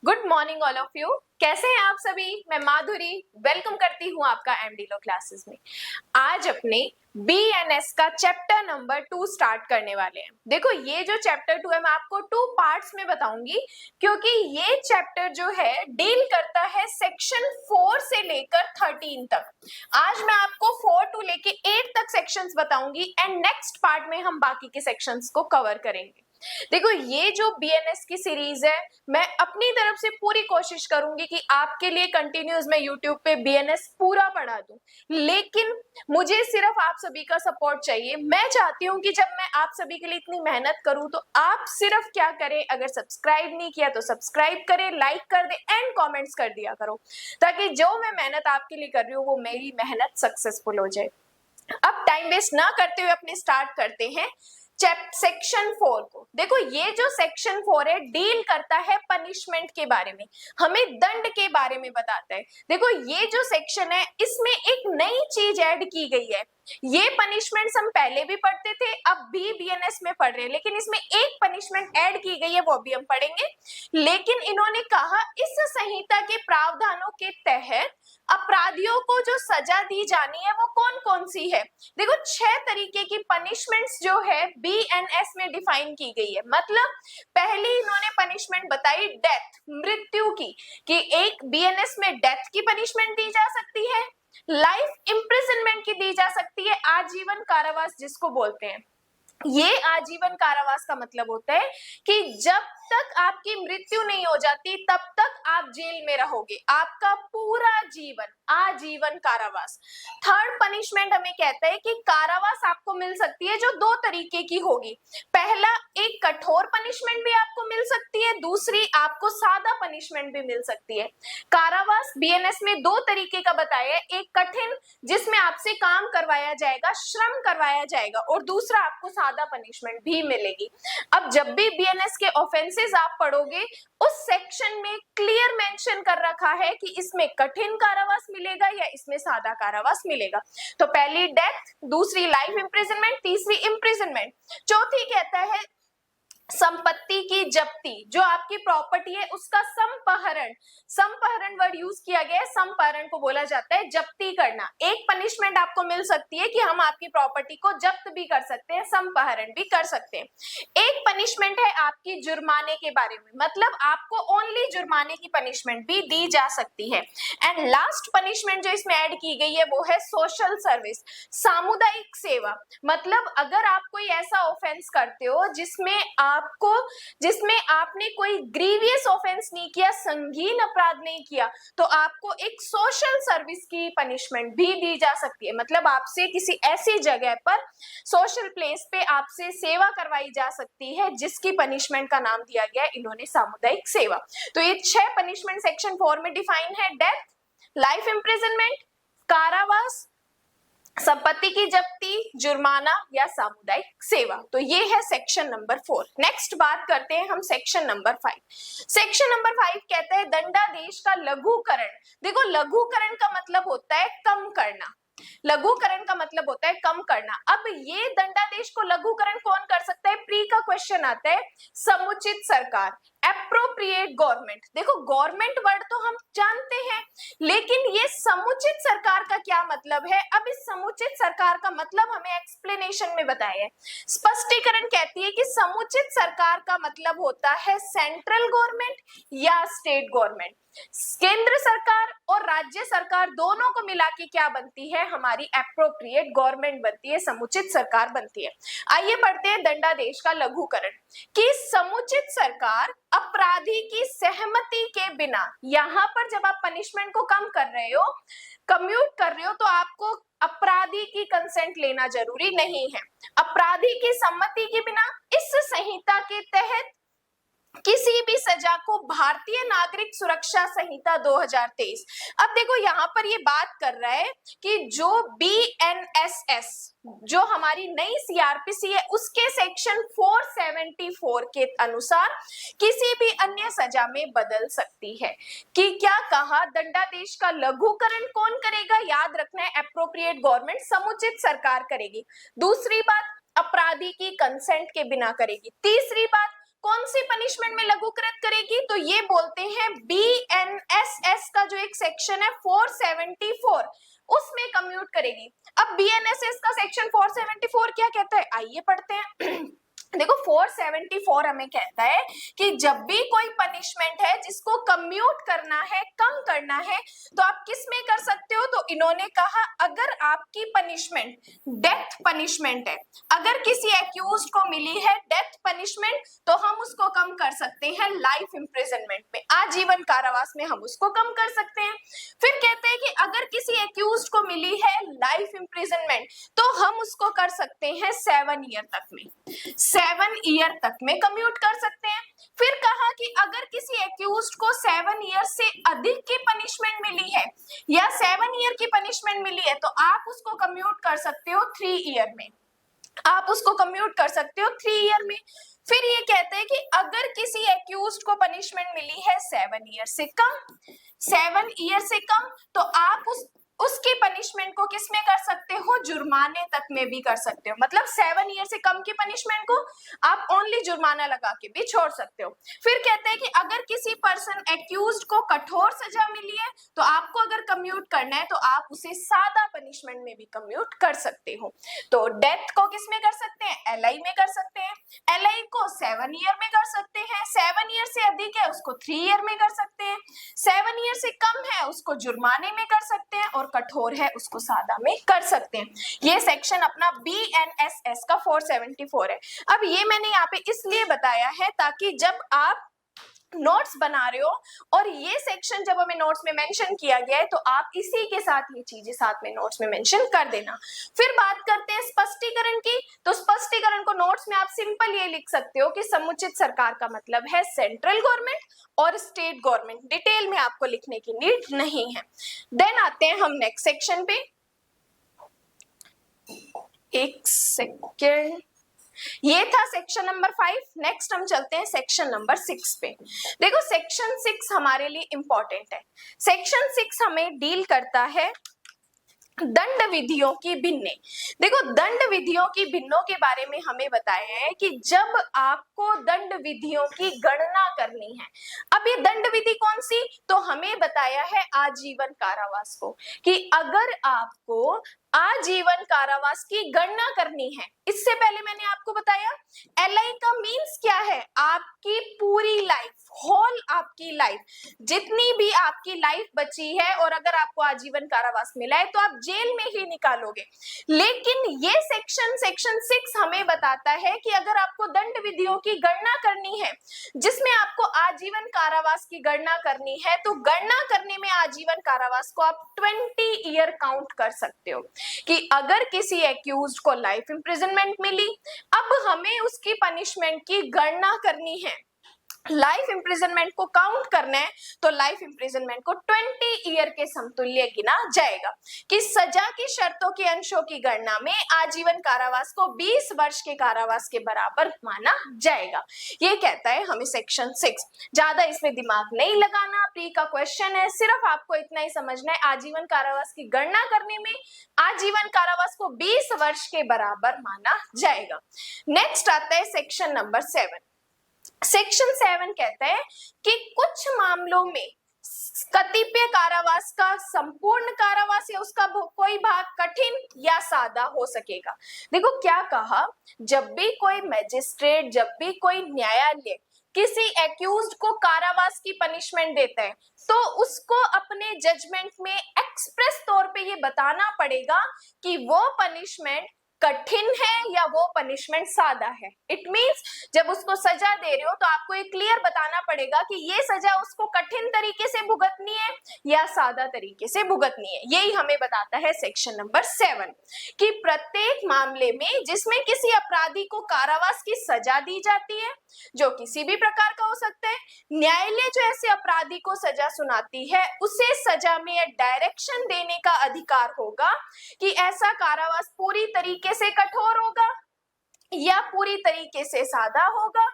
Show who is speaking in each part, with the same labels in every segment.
Speaker 1: Good morning all of you. कैसे हैं आप सभी? मैं माधुरी वेलकम करती हूँ आपका एमडी लॉ क्लासेस में। आज अपने बीएनएस का चैप्टर नंबर 2 स्टार्ट करने वाले हैं। देखो, ये जो चैप्टर 2 है मैं आपको 2 पार्ट्स में बताऊंगी, क्योंकि ये चैप्टर जो है डील करता है सेक्शन 4 से लेकर 13 तक। आज मैं आपको 4 टू लेके 8 तक सेक्शंस बताऊंगी एंड नेक्स्ट पार्ट में हम बाकी के सेक्शंस को कवर करेंगे। देखो, ये जो बीएनएस की सीरीज है, मैं अपनी तरफ से पूरी कोशिश करूंगी कि आपके लिए कंटिन्यूस मैं यूट्यूब पे बीएनएस पूरा पढ़ा दूं, लेकिन मुझे सिर्फ आप सभी का सपोर्ट चाहिए। मैं चाहती हूं कि जब मैं आप सभी के लिए इतनी मेहनत करूं तो आप सिर्फ क्या करें, अगर सब्सक्राइब नहीं किया तो सब्सक्राइब करें, लाइक कर दे एंड कॉमेंट्स कर दिया करो, ताकि जो मैं मेहनत आपके लिए कर रही हूँ वो मेरी मेहनत सक्सेसफुल हो जाए। अब टाइम वेस्ट ना करते हुए अपने स्टार्ट करते हैं सेक्शन 4 को। देखो, ये जो सेक्शन 4 है डील करता है पनिशमेंट के बारे में, हमें दंड के बारे में बताता है। देखो, ये जो सेक्शन है इसमें एक नई चीज ऐड की गई है। ये पनिशमेंट्स हम पहले भी पढ़ते थे, अब भी बीएनएस में पढ़ रहे हैं, लेकिन इसमें एक पनिशमेंट ऐड की गई है, वो भी हम पढ़ेंगे। लेकिन इन्होंने कहा इस संहिता के प्रावधानों के तहत अपराधियों को जो सजा दी जानी है वो कौन कौन सी है। देखो, 6 तरीके की पनिशमेंट्स जो है बीएनएस में डिफाइन की गई है। मतलब पहली इन्होंने पनिशमेंट बताई डेथ, मृत्यु की, कि एक बीएनएस में डेथ की पनिशमेंट दी जा सकती है, लाइफ इम्प्रिजनमेंट की दी जा सकती है, आजीवन कारावास जिसको बोलते हैं। ये आजीवन कारावास का मतलब होता है कि जब तक आपकी मृत्यु नहीं हो जाती तब तक आप जेल में रहोगे, आपका पूरा जीवन आजीवन कारावास। थर्ड पनिशमेंट हमें कहता है कि कारावास आपको मिल सकती है जो 2 तरीके की होगी। पहला, एक कठोर पनिशमेंट भी आपको मिल सकती है, दूसरी आपको सादा पनिशमेंट भी मिल सकती है। कारावास बीएनएस में 2 तरीके का बताया है, एक कठिन जिसमें आपसे काम करवाया जाएगा, श्रम करवाया जाएगा, और दूसरा आपको सादा पनिशमेंट भी मिलेगी। अब जब भी बीएनएस के ऑफेंसेस आप पढ़ोगे, उस सेक्शन में क्लियर मेंशन कर रखा है कि इसमें कठिन कारावास मिलेगा या इसमें सादा कारावास मिलेगा। तो पहली डेथ, दूसरी लाइफ इम्प्रिजनमेंट, तीसरी इम्प्रिजनमेंट। चौथी कहता है संपत्ति की जब्ती, जो आपकी प्रॉपर्टी है उसका संपहरण। संपहरण वर्ड यूज किया गया है, संपहरण को बोला जाता है जब्ती करना। एक पनिशमेंट आपको मिल सकती है कि हम आपकी प्रॉपर्टी को जब्त भी कर सकते हैं, संपहरण भी कर सकते हैं। एक पनिशमेंट है आपकी जुर्माने के बारे में, मतलब आपको ओनली जुर्माने की पनिशमेंट भी दी जा सकती है। एंड लास्ट पनिशमेंट जो इसमें ऐड की गई है वो है सोशल सर्विस, सामुदायिक सेवा। मतलब अगर आप कोई ऐसा ऑफेंस करते हो जिसमें आपने कोई ग्रीवियस ऑफेंस नहीं किया, संगीन अपराध नहीं किया, तो आपको एक सोशल सर्विस की पनिशमेंट भी दी जा सकती है। मतलब आपसे किसी ऐसी जगह पर, सोशल प्लेस पे आपसे सेवा करवाई जा सकती है जिसकी पनिशमेंट का नाम दिया गया है इन्होंने सामुदायिक सेवा। तो ये 6 पनिशमेंट सेक्शन 4 में डिफाइन है, डेथ, लाइफ इम्प्रिजनमेंट, कारावास, संपत्ति की जब्ती, जुर्माना या सामुदायिक सेवा। तो ये है सेक्शन नंबर 4। नेक्स्ट बात करते हैं हम सेक्शन नंबर 5। सेक्शन नंबर 5 कहता है दंडादेश का लघुकरण। देखो, लघुकरण का मतलब होता है कम करना, लघुकरण का मतलब होता है कम करना। अब ये दंडादेश को लघुकरण कौन कर सकता है? प्री का क्वेश्चन आता है, समुचित सरकार, एप्रोप्रिएट गवर्नमेंट। देखो, गवर्नमेंट वर्ड तो हम जानते हैं, लेकिन ये समुचित सरकार का क्या मतलब है? अब इस समुचित सरकार का मतलब हमें एक्सप्लेनेशन में बताया है। स्पष्टीकरण कहती है कि समुचित सरकार का मतलब होता है सेंट्रल गवर्नमेंट या स्टेट गवर्नमेंट। केंद्र सरकार और राज्य सरकार दोनों को मिला के क्या बनती है? हमारी एप्रोप्रिएट गवर्नमेंट बनती है, समुचित सरकार बनती है। आइए पढ़ते हैं दंडादेश का लघुकरण। कि समुचित सरकार अपराधी की सहमति के बिना, यहाँ पर जब आप पनिशमेंट को कम कर रहे हो, कम्यूट कर रहे हो, तो आपको अपराधी की कंसेंट लेना जरूरी नहीं है। अपराधी की सम्मति के बिना इस संहिता के तहत किसी भी सजा को भारतीय नागरिक सुरक्षा संहिता 2023। अब देखो, यहाँ पर ये बात कर रहा है कि जो बीएनएसएस, जो हमारी नई सीआरपीसी है, उसके सेक्शन 474 के अनुसार किसी भी अन्य सजा में बदल सकती है। कि क्या कहा? दंडादेश का लघुकरण कौन करेगा? याद रखना है, एप्रोप्रिएट गवर्नमेंट, समुचित सरकार करेगी। दूसरी बात, अपराधी की कंसेंट के बिना करेगी। तीसरी बात, कौन सी पनिशमेंट में लघुकृत करेगी? तो ये बोलते हैं बीएनएसएस का जो एक सेक्शन है 474, उसमें कम्यूट करेगी। अब बीएनएसएस का सेक्शन 474 क्या कहता है, आइए पढ़ते हैं। देखो 474 हमें कहता है कि जब भी कोई पनिशमेंट है जिसको कम्यूट करना है, कम करना है, तो आप किस में कर सकते हो? तो इन्होंने कहा अगर आपकी पनिशमेंट डेथ पनिशमेंट है, अगर किसी एक्यूज्ड को मिली है डेथ पनिशमेंट, तो हम उसको कम कर सकते हैं लाइफ इंप्रिजनमेंट में, आजीवन कारावास में हम उसको कम कर सकते हैं। फिर कहते हैं कि अगर किसी एक्यूज्ड को मिली है लाइफ इंप्रिजनमेंट, तो हम उसको कर सकते हैं 7 ईयर तक में, 7 ईयर तक में कम्यूट कर सकते हैं। फिर कहा कि अगर किसी एक्यूज्ड को 7 ईयर से अधिक की पनिशमेंट मिली है या 7 ईयर की पनिशमेंट मिली है, तो आप उसको कम्यूट कर सकते हो 3 ईयर में, आप उसको कम्यूट कर सकते हो 3 ईयर में। फिर ये कहते हैं कि अगर किसी एक्यूज्ड को पनिशमेंट मिली है 7 ईयर से कम, 7 ईयर से कम, तो आप उसकी पनिशमेंट को किस में कर सकते हो? जुर्माने तक में भी कर सकते हो। मतलब 7 ईयर से कम की पनिशमेंट को आप ओनली जुर्माना लगा के भी छोड़ सकते हो। फिर कहते हैं कि अगर किसी पर्सन एक्यूज्ड को कठोर सजा मिली है, तो आपको अगर कम्यूट करना है तो आप उसे सादा पनिशमेंट में भी कम्यूट कर सकते हो। तो डेथ को किस में कर सकते हैं? एलआई में कर सकते हैं, एलआई को 7 ईयर में कर सकते हैं, 7 ईयर से अधिक है उसको 3 ईयर में कर सकते हैं, 7 ईयर से कम है उसको जुर्माने में कर सकते हैं, और कठोर है उसको सादा में कर सकते हैं। ये सेक्शन अपना बीएनएसएस का 474 है। अब ये मैंने यहाँ पे इसलिए बताया है ताकि जब आप नोट्स बना रहे हो और ये सेक्शन जब हमें नोट्स में मेंशन किया गया है, तो आप इसी के साथ ये चीजें साथ में नोट्स में मेंशन कर देना। फिर बात करते हैं स्पष्टीकरण की। तो स्पष्टीकरण को नोट्स में आप सिंपल ये लिख सकते हो कि समुचित सरकार का मतलब है सेंट्रल गवर्नमेंट और स्टेट गवर्नमेंट, डिटेल में आपको लिखने की नीड नहीं है। देन आते हैं हम नेक्स्ट सेक्शन पे, एक सेकेंड, ये था सेक्शन नंबर 5। नेक्स्ट हम चलते हैं सेक्शन नंबर 6 पे। देखो सेक्शन 6 हमारे लिए इंपॉर्टेंट है। सेक्शन 6 हमें डील करता है दंड विधियों की भिन्ने। देखो दंड विधियों की भिन्नों के बारे में हमें बताया है कि जब आपको दंड विधियों की गणना करनी है, अब ये दंड विधि कौन सी? तो हमें बताया है आजीवन कारावास को, कि अगर आपको आजीवन कारावास की गणना करनी है, इससे पहले मैंने आपको बताया एलआई का मीन्स क्या है? आपकी पूरी लाइफ, होल आपकी लाइफ, जितनी भी आपकी लाइफ बची है, और अगर आपको आजीवन कारावास मिला है तो आप जेल में ही निकालोगे। लेकिन ये सेक्शन 6 हमें बताता है कि अगर आपको दंड विधियों की गणना करनी है जिसमें आपको आजीवन कारावास की गणना करनी है, तो गणना करने में आजीवन कारावास को आप 20 ईयर काउंट कर सकते हो। कि अगर किसी एक्यूज्ड को लाइफ इंप्रिजनमेंट मिली, अब हमें उसकी पनिशमेंट की गणना करनी है, लाइफ इंप्रिजनमेंट को काउंट करना है, तो लाइफ इंप्रिजनमेंट को 20 ईयर के समतुल्य गिना जाएगा। कि सजा की शर्तों के अंशों की गणना में आजीवन कारावास को 20 वर्ष के कारावास के बराबर माना जाएगा। ये कहता है हमें सेक्शन 6। ज्यादा इसमें दिमाग नहीं लगाना, प्री का क्वेश्चन है, सिर्फ आपको इतना ही समझना है आजीवन कारावास की गणना करने में आजीवन कारावास को 20 वर्ष के बराबर माना जाएगा। नेक्स्ट आता है सेक्शन नंबर 7। सेक्शन 7 कहता है कि कुछ मामलों में कतिपय कारावास का संपूर्ण कारावास या उसका कोई भाग कठिन या सादा हो सकेगा। देखो क्या कहा, जब भी कोई मैजिस्ट्रेट, जब भी कोई न्यायालय किसी एक्यूज्ड को कारावास की पनिशमेंट देता है, तो उसको अपने जजमेंट में एक्सप्रेस तौर पे ये बताना पड़ेगा कि वो पनिशमेंट कठिन है या वो पनिशमेंट सादा है। इट मींस जब उसको सजा दे रहे हो तो आपको ये क्लियर बताना पड़ेगा कि ये सजा उसको कठिन तरीके से भुगतनी है या सादा तरीके से भुगतनी है। यही हमें बताता है सेक्शन नंबर 7 कि प्रत्येक मामले में जिसमें किसी अपराधी को कारावास की सजा दी जाती है, जो किसी भी प्रकार का हो सकता है, न्यायालय जो ऐसे अपराधी को सजा सुनाती है उसे सजा में डायरेक्शन देने का अधिकार होगा कि ऐसा कारावास पूरी तरीके से कठोर होगा या पूरी तरीके से सादा होगा,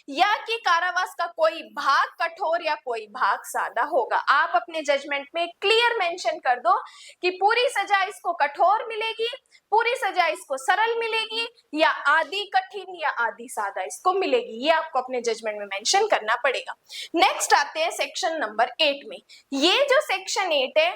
Speaker 1: या कि कारावास का कोई भाग कठोर या कोई भाग सादा होगा। आप अपने जजमेंट में क्लियर मेंशन कर दो कि पूरी सजा इसको कठोर मिलेगी, पूरी सजा इसको सरल मिलेगी, या आधी कठिन या आधी सादा इसको मिलेगी। ये आपको अपने जजमेंट में मेंशन करना पड़ेगा। नेक्स्ट आते हैं सेक्शन नंबर 8 में। ये जो सेक्शन 8 है,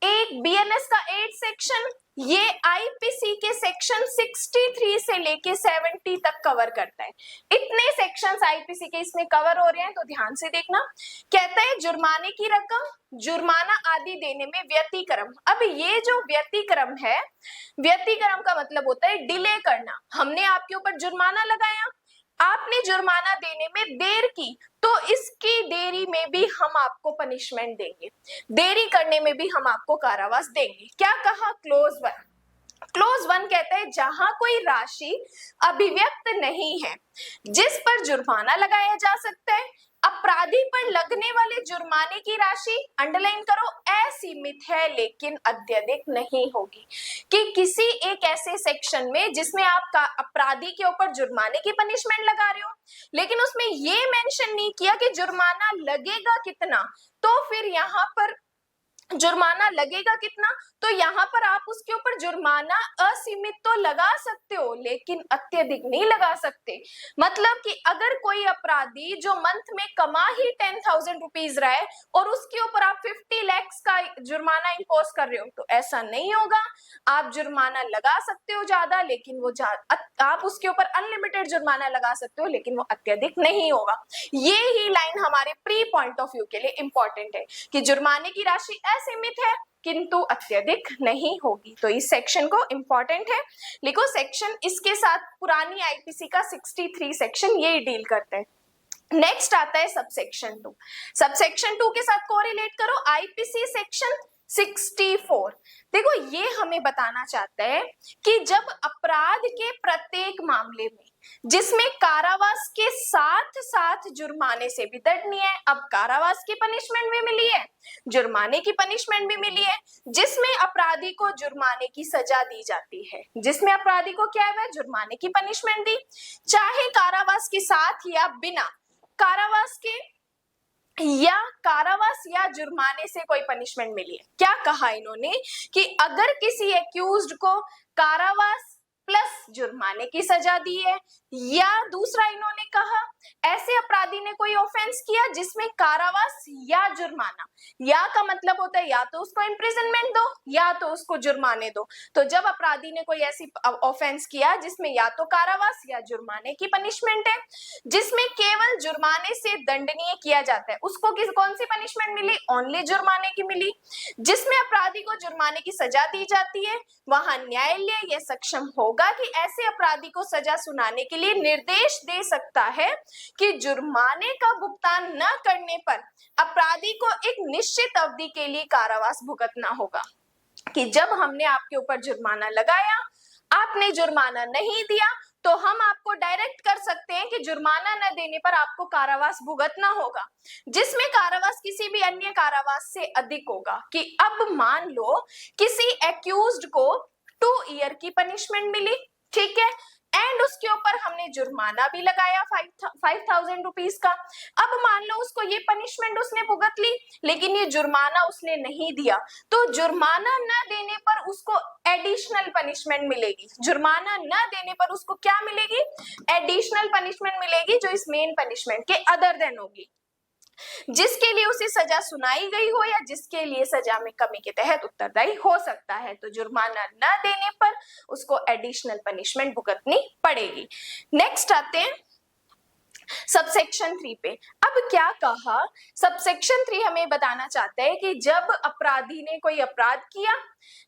Speaker 1: एक बीएनएस का 8 सेक्शन, ये आईपीसी के सेक्शन 63 से लेके 70 तक कवर करता है। इतने सेक्शंस आईपीसी के इसमें कवर हो रहे हैं, तो ध्यान से देखना। कहता है जुर्माने की रकम, जुर्माना आदि देने में व्यतिक्रम। अब ये जो व्यतिक्रम है, व्यतिक्रम का मतलब होता है डिले करना। हमने आपके ऊपर जुर्माना लगाया, आपने जुर्माना देने में देर की, तो इसकी देरी में भी हम आपको पनिशमेंट देंगे, देरी करने में भी हम आपको कारावास देंगे। क्या कहा? क्लोज 1। क्लोज 1 कहता है जहां कोई राशि अभिव्यक्त नहीं है जिस पर जुर्माना लगाया जा सकता है, अपराधी पर लगने वाले जुर्माने की राशि, अंडरलाइन करो, असीमित है लेकिन अत्यधिक नहीं होगी। कि किसी एक ऐसे सेक्शन में जिसमें आप अपराधी के ऊपर जुर्माने की पनिशमेंट लगा रहे हो, लेकिन उसमें ये मेंशन नहीं किया कि जुर्माना लगेगा कितना, तो फिर यहाँ पर जुर्माना लगेगा कितना, तो यहाँ पर आप उसके ऊपर जुर्माना असीमित तो लगा सकते हो लेकिन अत्यधिक नहीं लगा सकते। मतलब कि अगर कोई अपराधी जो मंथ में कमा ही 10,000 रुपीज रहा है और उसके ऊपर आप 50 लाख का जुर्माना इंपोज कर रहे हो, तो ऐसा नहीं होगा। आप जुर्माना लगा सकते हो ज्यादा, लेकिन वो आप उसके ऊपर अनलिमिटेड जुर्माना लगा सकते हो, लेकिन वो अत्यधिक नहीं होगा। ये ही लाइन हमारे प्री पॉइंट ऑफ व्यू के लिए इंपॉर्टेंट है कि जुर्माने की राशि सीमित है किंतु अत्यधिक नहीं होगी। तो इस सेक्शन को इंपॉर्टेंट है, लिखो सेक्शन। इसके साथ पुरानी आईपीसी का 63 सेक्शन ये डील करता है। नेक्स्ट आता है सबसेक्शन 2। सबसेक्शन 2 के साथ कोरिलेट करो आईपीसी सेक्शन 64। देखो ये हमें बताना चाहता है कि जब अपराध के प्रत्येक मामले में जिसमें कारावास के साथ साथ जुर्माने से भी दंडनीय है, अब कारावास की पनिशमेंट भी मिली है, जुर्माने की पनिशमेंट भी मिली है, जिसमें अपराधी को जुर्माने की सजा दी जाती है, जिसमें अपराधी को क्या है, जुर्माने की पनिशमेंट दी, चाहे कारावास के साथ या बिना कारावास के, या कारावास या जुर्माने से कोई पनिशमेंट मिली है। क्या कहा इन्होंने कि अगर किसी एक्यूज्ड को कारावास प्लस जुर्माने की सजा दी है, या दूसरा इन्होंने कहा ऐसे अपराधी ने कोई ऑफेंस किया जिसमें कारावास या जुर्माना, या का मतलब होता है या तो उसको इम्प्रिजनमेंट दो या तो उसको जुर्माने दो। तो जब अपराधी ने कोई ऐसी ऑफेंस किया जिसमें या तो कारावास या जुर्माने की पनिशमेंट है, जिसमें केवल जुर्माने से दंडनीय किया जाता है, उसको कौन सी पनिशमेंट मिली? ओनली जुर्माने की मिली। जिसमें अपराधी को जुर्माने की सजा दी जाती है, वहां न्यायालय यह सक्षम होगा कि ऐसे अपराधी को सजा सुनाने के लिए निर्देश दे सकता है कि जुर्माने का भुगतान न करने पर अपराधी को एक निश्चित अवधि के लिए कारावास भुगतना होगा। कि जब हमने आपके ऊपर जुर्माना लगाया, आपने जुर्माना नहीं दिया, तो हम आपको डायरेक्ट कर सकते हैं कि जुर्माना न देने पर आपको कारावास भुगतना होगा, जिसमें कारावास किसी भी अन्य कारावास से अधिक होगा। कि अब मान लो किसी एक्यूज्ड को 2 ईयर की पनिशमेंट मिली, ठीक है, एंड उसके ऊपर हमने जुर्माना भी लगाया 5,000 रुपीज का। अब मान लो उसको ये पनिशमेंट उसने भुगत ली, लेकिन ये जुर्माना उसने नहीं दिया, तो जुर्माना न देने पर उसको एडिशनल पनिशमेंट मिलेगी। जुर्माना न देने पर उसको क्या मिलेगी? एडिशनल पनिशमेंट मिलेगी, जो इस मेन पनिशमेंट के अदर देन होगी, जिसके लिए उसे सजा सुनाई गई हो या जिसके लिए सजा में कमी के तहत उत्तरदायी हो सकता है। तो जुर्माना न देने पर उसको एडिशनल पनिशमेंट भुगतनी पड़ेगी। नेक्स्ट आते हैं सबसेक्शन 3 पे। अब क्या कहा? सबसेक्शन 3 हमें बताना चाहता है कि जब अपराधी ने कोई अपराध किया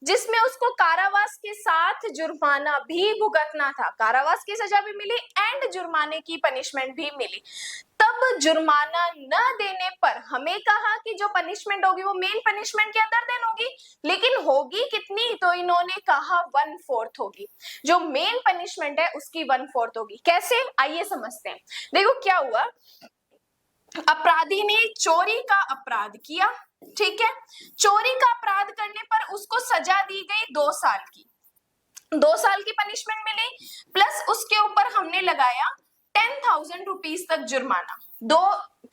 Speaker 1: जिसमें उसको कारावास के साथ जुर्माना भी भुगतना था, कारावास की सजा भी मिली एंड जुर्माने की पनिशमेंट भी मिली, तब जुर्माना न देने पर हमें कहा कि जो पनिशमेंट होगी वो मेन पनिशमेंट के अंदर देन होगी, लेकिन होगी कितनी? तो इन्होंने कहा 1/4 होगी। जो मेन पनिशमेंट है उसकी 1/4 होगी। कैसे? आइए समझते हैं। देखो क्या हुआ, अपराधी ने चोरी का अपराध किया, ठीक है, चोरी का अपराध करने पर उसको सजा दी गई 2 साल की। 2 साल की पनिशमेंट मिली, प्लस उसके ऊपर हमने लगाया 10,000 रुपीज तक जुर्माना। दो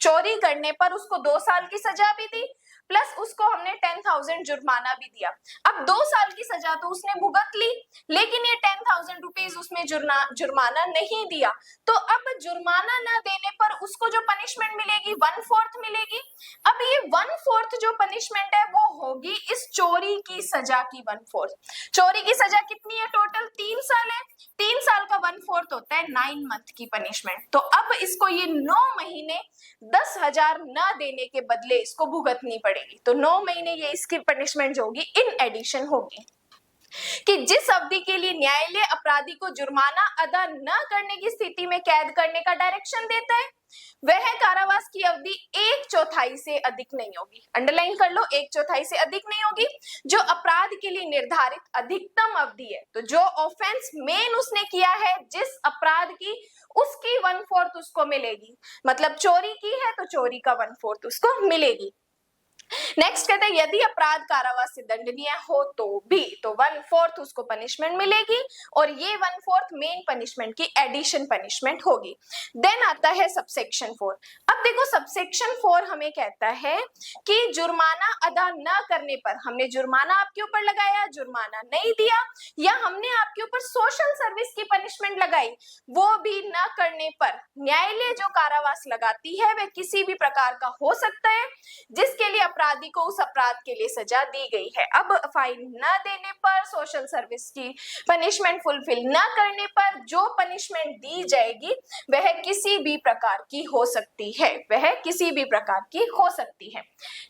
Speaker 1: चोरी करने पर उसको 2 साल की सजा भी दी, प्लस उसको हमने 10,000 जुर्माना भी दिया। अब 2 साल की सजा तो उसने भुगत ली, लेकिन ये 10,000 रुपीज उसमें जुर्माना नहीं दिया, तो अब जुर्माना न देने पर उसको जो पनिशमेंट मिलेगी 1/4 मिलेगी। अब ये 1/4 जो पनिशमेंट है वो होगी इस चोरी की सजा की 1/4। चोरी की सजा कितनी है? टोटल 3 साल है। 3 साल का 1/4 होता है 9 मंथ की पनिशमेंट। तो अब इसको ये 9 महीने 10,000 न देने के बदले इसको भुगतनी पड़ेगी। तो 9 महीने ये इसकी पनिशमेंट जो होगी इन एडिशन होगी कि जिस अवधि के लिए न्यायालय अपराधी को जुर्माना अदा न करने की स्थिति में कैद करने का डायरेक्शन देता है, वह कारावास की अवधि 1/4 से अधिक नहीं होगी। अंडरलाइन कर लो, 1/4 से अधिक नहीं होगी। जो अपराध के लिए निर्धारित अधिकतम अवधि है, तो जो ऑफेंस मेन उसने किया है जिस अपराध की, उसकी 1/4 उसको मिलेगी। मतलब चोरी की है तो चोरी का 1/4 उसको मिलेगी। नेक्स्ट कहते हैं यदि अपराध कारावास से दंडनीय हो तो भी, तो 1/4 उसको पनिशमेंट मिलेगी, और ये 1/4 मेन पनिशमेंट की एडिशन पनिशमेंट होगी। देन आता है सबसेक्शन 4। अब देखो सबसेक्शन 4 हमें कहता है कि जुर्माना अदा न करने पर, हमने जुर्माना आपके ऊपर लगाया, जुर्माना नहीं दिया, या हमने आपके ऊपर सोशल सर्विस की पनिशमेंट लगाई, वो भी न करने पर न्यायालय जो कारावास लगाती है वह किसी भी प्रकार का हो सकता है जिसके लिए अपराधी को उस अपराध के लिए सजा दी गई है। अब फाइन न देने पर, सोशल सर्विस की पनिशमेंट फुलफिल न करने पर जो पनिशमेंट दी जाएगी वह किसी भी प्रकार की हो सकती है, वह किसी भी प्रकार की हो सकती है।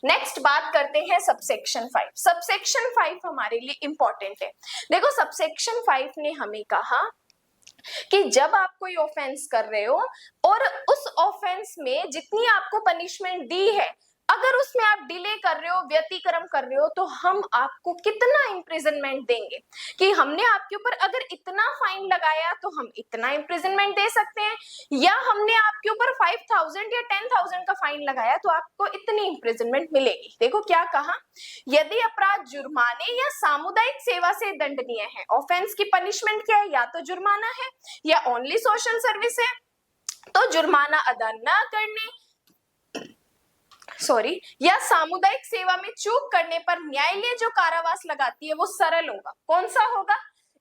Speaker 1: नेक्स्ट बात करते हैं सबसेक्शन 5। सबसेक्शन 5 हमारे लिए इंपॉर्टेंट है। देखो सबसेक्शन 5 ने हमें कहा कि जब आप कोई ऑफेंस कर रहे हो और उस ऑफेंस में जितनी आपको पनिशमेंट दी है, अगर उसमें आप डिले कर रहे हो, व्यतिक्रम कर रहे हो, तो हम आपको कितना इम्प्रिजनमेंट देंगे। कि हमने आपके ऊपर अगर इतना फाइन लगाया तो हम इतना इम्प्रिजनमेंट दे सकते हैं, या हमने आपके ऊपर 5,000 या 10,000 का फाइन लगाया तो आपको इतनी इम्प्रिजनमेंट मिलेगी। देखो क्या कहा, यदि अपराध जुर्माने या सामुदायिक सेवा से दंडनीय है, ऑफेंस की पनिशमेंट क्या है, या तो जुर्माना है या ओनली सोशल सर्विस है, तो जुर्माना अदा न करने या सामुदायिक सेवा में चूक करने पर न्यायालय जो कारावास लगाती है वो सरल होगा। कौन सा होगा?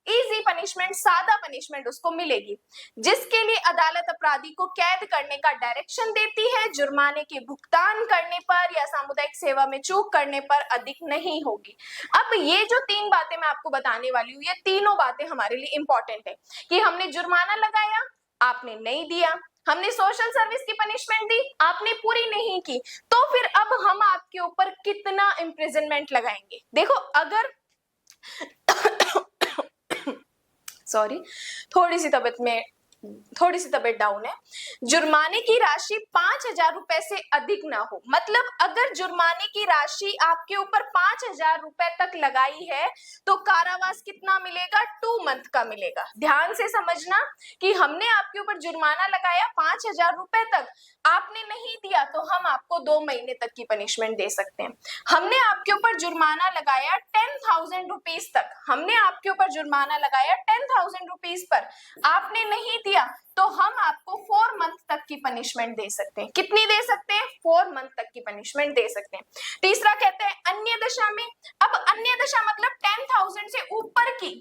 Speaker 1: इजी पनिशमेंट, सादा पनिशमेंट उसको मिलेगी, जिसके लिए अदालत अपराधी को कैद करने का डायरेक्शन देती है, जुर्माने के भुगतान करने पर या सामुदायिक सेवा में चूक करने पर अधिक नहीं होगी। अब ये जो 3 बातें मैं आपको बताने वाली हूँ, ये तीनों बातें हमारे लिए इंपॉर्टेंट है कि हमने जुर्माना लगाया, आपने नहीं दिया, हमने सोशल सर्विस की पनिशमेंट दी, आपने पूरी नहीं की, तो फिर अब हम आपके ऊपर कितना इम्प्रिजनमेंट लगाएंगे। देखो अगर सॉरी, थोड़ी सी तबीयत डाउन है। जुर्माने की राशि 5,000 रुपए से अधिक ना हो, मतलब अगर जुर्माने की राशि आपके ऊपर 5,000 रुपए तक लगाई है तो कारावास कितना मिलेगा? 2 मंथ का मिलेगा। ध्यान से समझना कि हमने आपके ऊपर जुर्माना लगाया 5,000 रुपए तक, आपने नहीं दिया तो हम आपको 2 महीने तक की पनिशमेंट दे सकते हैं। हमने आपके ऊपर जुर्माना लगाया 10,000 रुपीज तक, हमने आपके ऊपर जुर्माना लगाया 10,000 रुपीज पर, आपने नहीं दिया तो हम आपको 4 मंथ तक की पनिशमेंट दे सकते हैं। कितनी दे सकते हैं? 4 मंथ तक की पनिशमेंट दे सकते हैं। तीसरा कहते हैं अन्य दशा में। अब अन्य दशा मतलब 10,000 से ऊपर की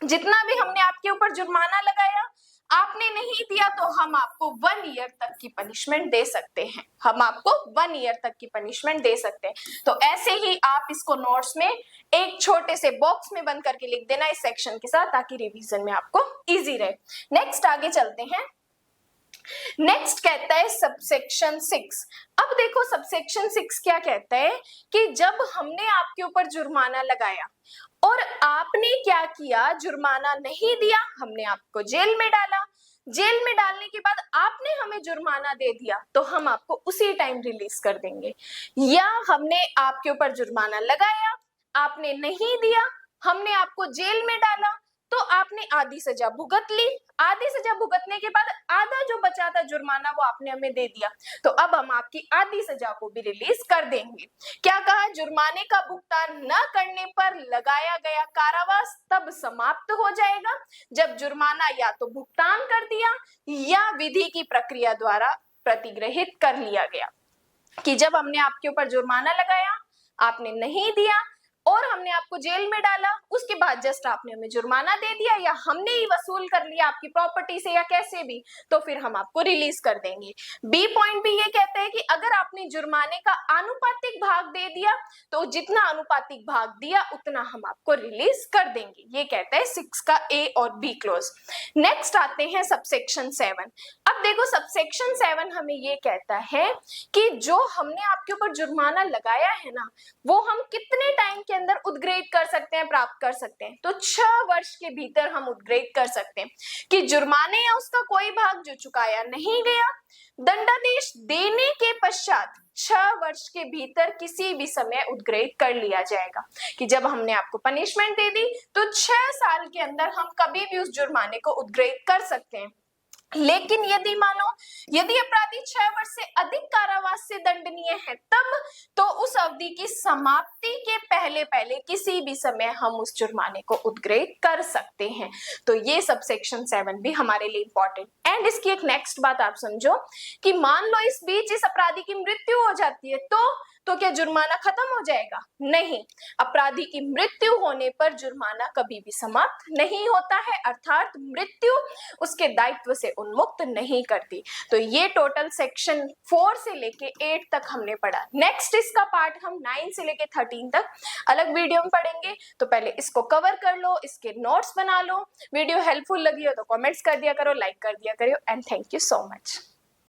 Speaker 1: जितना भी हमने आपके ऊपर जुर्माना लगाया, आपने नहीं दिया तो हम आपको 1 ईयर तक की पनिशमेंट दे सकते हैं, हम आपको 1 ईयर तक की पनिशमेंट दे सकते हैं। तो ऐसे ही आप इसको नोट्स में एक छोटे से बॉक्स में बंद करके लिख देना इस सेक्शन के साथ, ताकि रिवीजन में आपको इजी रहे। नेक्स्ट आगे चलते हैं। नेक्स्ट कहता है सबसेक्शन 6। अब देखो सबसेक्शन 6 क्या कहता है कि जब हमने आपके ऊपर जुर्माना लगाया और आपने क्या किया, जुर्माना नहीं दिया, हमने आपको जेल में डाला, जेल में डालने के बाद आपने हमें जुर्माना दे दिया तो हम आपको उसी टाइम रिलीज कर देंगे। या हमने आपके ऊपर जुर्माना लगाया, आपने नहीं दिया, हमने आपको जेल में डाला, तो आपने आधी सजा भुगत ली, आधी सजा भुगतने के बाद आधा जो बचा था जुर्माना वो आपने हमें दे दिया, तो अब हम आपकी आधी सजा को भी रिलीज कर देंगे। क्या कहा, जुर्माने का भुगतान न करने पर लगाया गया कारावास तब समाप्त हो जाएगा जब जुर्माना या तो भुगतान कर दिया या विधि की प्रक्रिया द्वारा प्रतिग्रहित कर लिया गया। कि जब हमने आपके ऊपर जुर्माना लगाया, आपने नहीं दिया और हमने आपको जेल में डाला, उसके बाद जस्ट आपने हमें जुर्माना दे दिया या हमने ही वसूल कर लिया आपकी प्रॉपर्टी से या कैसे भी, तो फिर हम आपको रिलीज कर देंगे। बी पॉइंट भी ये कहता है कि अगर आपने जुर्माने का आनुपातिक भाग दे दिया तो जितना आनुपातिक भाग दिया उतना हम आपको रिलीज कर देंगे। ये कहता है 6 का ए और बी क्लोज। नेक्स्ट आते हैं सबसेक्शन 7। अब देखो सबसेक्शन 7 हमें ये कहता है कि जो हमने आपके ऊपर जुर्माना लगाया है ना, वो हम कितने टाइम के अंदर उद्ग्रहित कर सकते हैं, प्राप्त कर सकते हैं। तो 6 वर्ष के भीतर हम उद्ग्रहित कर सकते हैं कि जुर्माने या उसका कोई भाग जो चुकाया नहीं गया, दंडादेश देने के पश्चात 6 वर्ष के भीतर किसी भी समय उद्ग्रहित कर लिया जाएगा। कि जब हमने आपको पनिशमेंट दे दी तो 6 साल के अंदर हम कभी भी उस जुर्माने को उद्ग्रहित कर सकते हैं। लेकिन यदि मानो यदि अपराधी 6 वर्ष से अधिक कारावास से दंडनीय है तब तो उस अवधि की समाप्ति के पहले पहले किसी भी समय हम उस जुर्माने को उद्ग्रहित कर सकते हैं। तो ये सबसेक्शन 7 भी हमारे लिए इंपॉर्टेंट। एंड इसकी एक नेक्स्ट बात आप समझो कि मान लो इस बीच इस अपराधी की मृत्यु हो जाती है तो क्या जुर्माना खत्म हो जाएगा? नहीं, अपराधी की मृत्यु होने पर जुर्माना कभी भी समाप्त नहीं होता है, अर्थात मृत्यु उसके दायित्व से उन्मुक्त नहीं करती। तो ये टोटल सेक्शन 4 से लेके 8 तक हमने पढ़ा। नेक्स्ट इसका पार्ट हम 9 से लेके 13 तक अलग वीडियो में पढ़ेंगे। तो पहले इसको कवर कर लो, इसके नोट्स बना लो। वीडियो हेल्पफुल लगी हो तो कमेंट्स कर दिया करो, लाइक कर दिया करो। And thank you so much.